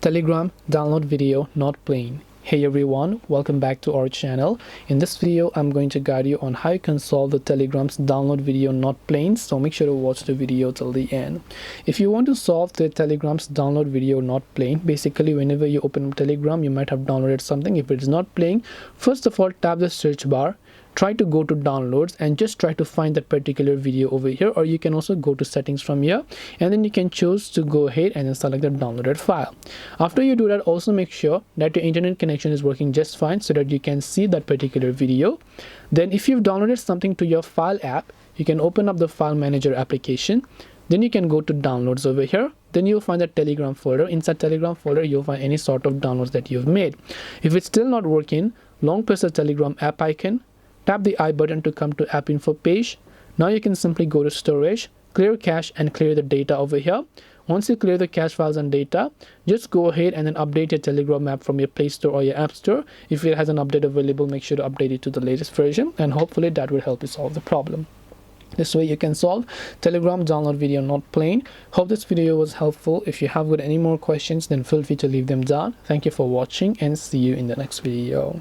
Telegram download video not playing. Hey everyone, welcome back to our channel. In this video I'm going to guide you on how you can solve the Telegram's download video not playing, so make sure to watch the video till the end. If you want to solve the Telegram's download video not playing, basically whenever you open up Telegram you might have downloaded something. If it is not playing, first of all tap the search bar, try to go to downloads and just try to find that particular video over here, or you can also go to settings from here and then you can choose to go ahead and then select the downloaded file. After you do that, also make sure that your internet connection is working just fine so that you can see that particular video. Then if you've downloaded something to your file app, you can open up the file manager application. Then you can go to downloads over here. Then you'll find the Telegram folder. Inside Telegram folder you'll find any sort of downloads that you've made. If it's still not working, long press the Telegram app icon, tap the I button to come to app info page. Now you can simply go to storage, clear cache and clear the data over here. Once you clear the cache files and data, just go ahead and then update your Telegram app from your Play Store or your App Store. If it has an update available, make sure to update it to the latest version, and hopefully that will help you solve the problem. This way you can solve Telegram download video not playing. Hope this video was helpful. If you have got any more questions, then feel free to leave them down. Thank you for watching and see you in the next video.